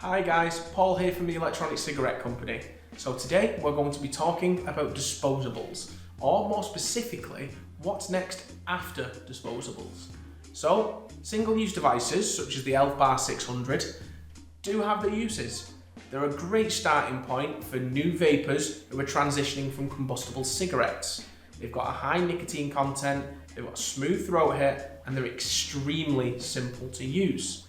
Hi guys, Paul here from the Electronic Cigarette Company. So today we're going to be talking about disposables, or more specifically, what's next after disposables. So, single-use devices such as the Bar 600 do have their uses. They're a great starting point for new vapors who are transitioning from combustible cigarettes. They've got a high nicotine content, they've got a smooth throat hit, and they're extremely simple to use.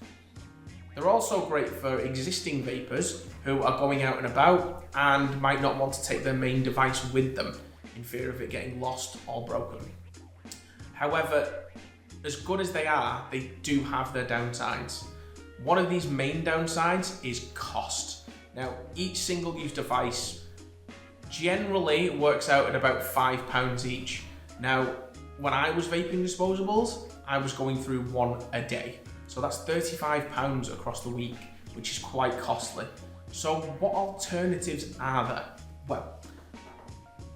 They're also great for existing vapors who are going out and about and might not want to take their main device with them in fear of it getting lost or broken. However, as good as they are, they do have their downsides. One of these main downsides is cost. Now, each single-use device generally works out at about £5 each. Now, when I was vaping disposables, I was going through one a day. So that's £35 across the week, which is quite costly. So what alternatives are there? Well,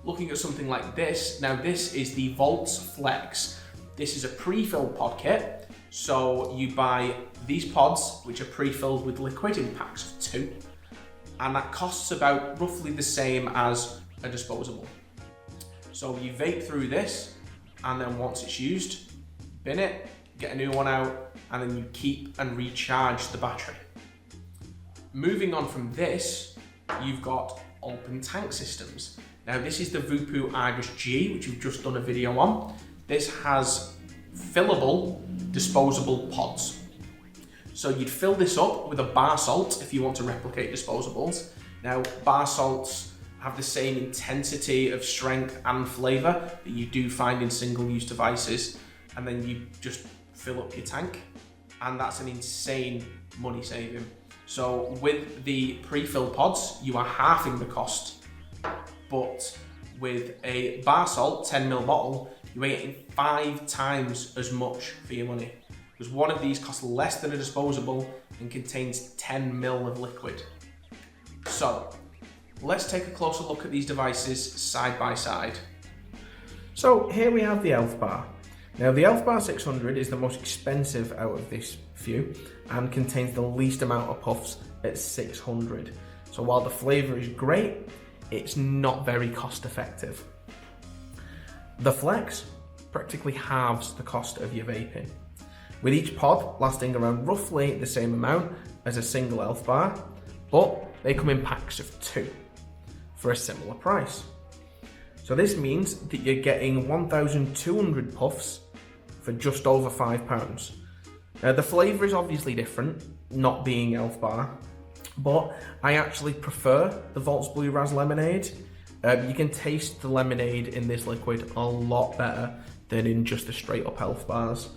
looking at something like this, now this is the Volts Flex. This is a pre-filled pod kit. So you buy these pods, which are pre-filled with liquid in packs of 2, and that costs about roughly the same as a disposable. So you vape through this, and then once it's used, bin it, get a new one out, and then you keep and recharge the battery. Moving on from this, you've got open tank systems. Now this is the Voopoo Argus G, which we've just done a video on. This has fillable disposable pods. So you'd fill this up with a bar salt if you want to replicate disposables. Now bar salts have the same intensity of strength and flavour that you do find in single-use devices, and then you just fill up your tank, and that's an insane money saving. So with the pre-filled pods, you are halving the cost, but with a bar salt 10ml bottle, you're getting 5 times as much for your money, because one of these costs less than a disposable and contains 10ml of liquid. So let's take a closer look at these devices side by side. So here we have the Bar. Now the Bar 600 is the most expensive out of this few and contains the least amount of puffs at 600. So while the flavour is great, it's not very cost effective. The Flex practically halves the cost of your vaping, with each pod lasting around roughly the same amount as a single Bar, but they come in packs of 2 for a similar price. So this means that you're getting 1,200 puffs for just over £5. Now the flavour is obviously different, not being Bar, but I actually prefer the Volts Blue Raz Lemonade. You can taste the lemonade in this liquid a lot better than in just the straight up Bars.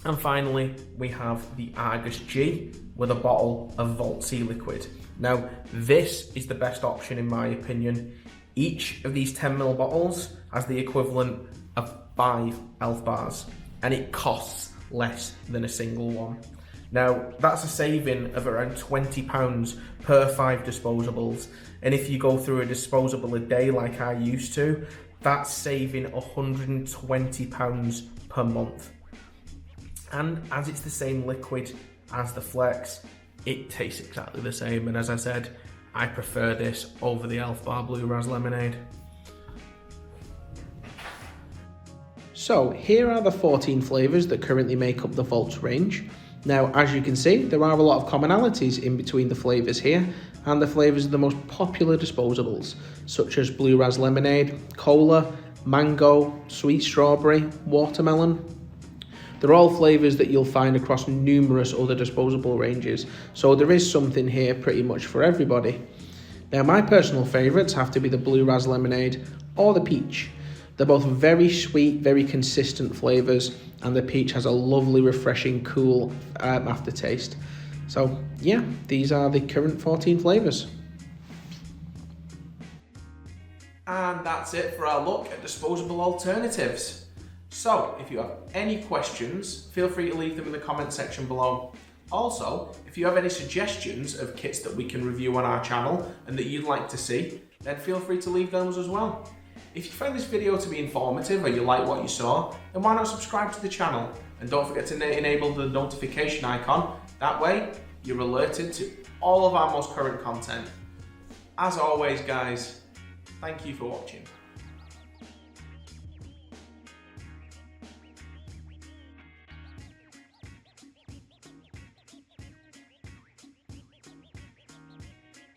And finally, we have the Argus G with a bottle of Voltsy liquid. Now this is the best option in my opinion. Each of these 10ml bottles has the equivalent of 5 Bars, and it costs less than a single one. Now that's a saving of around £20 per 5 disposables, and if you go through a disposable a day like I used to, that's saving £120 per month. And as it's the same liquid as the Flex, it tastes exactly the same, and as I said, I prefer this over the Bar Blue Raz Lemonade. So here are the 14 flavours that currently make up the Volts range. Now, as you can see, there are a lot of commonalities in between the flavours here and the flavours of the most popular disposables, such as Blue Raz Lemonade, Cola, Mango, Sweet Strawberry, Watermelon. They're all flavours that you'll find across numerous other disposable ranges, so there is something here pretty much for everybody. Now my personal favourites have to be the Blue Raz Lemonade or the Peach. They're both very sweet, very consistent flavours, and the Peach has a lovely, refreshing, cool aftertaste. So yeah, these are the current 14 flavours. And that's it for our look at disposable alternatives. So, if you have any questions, feel free to leave them in the comment section below. Also, if you have any suggestions of kits that we can review on our channel and that you'd like to see, then feel free to leave those as well. If you found this video to be informative or you like what you saw, then why not subscribe to the channel? And don't forget to enable the notification icon. That way, you're alerted to all of our most current content. As always guys, thank you for watching.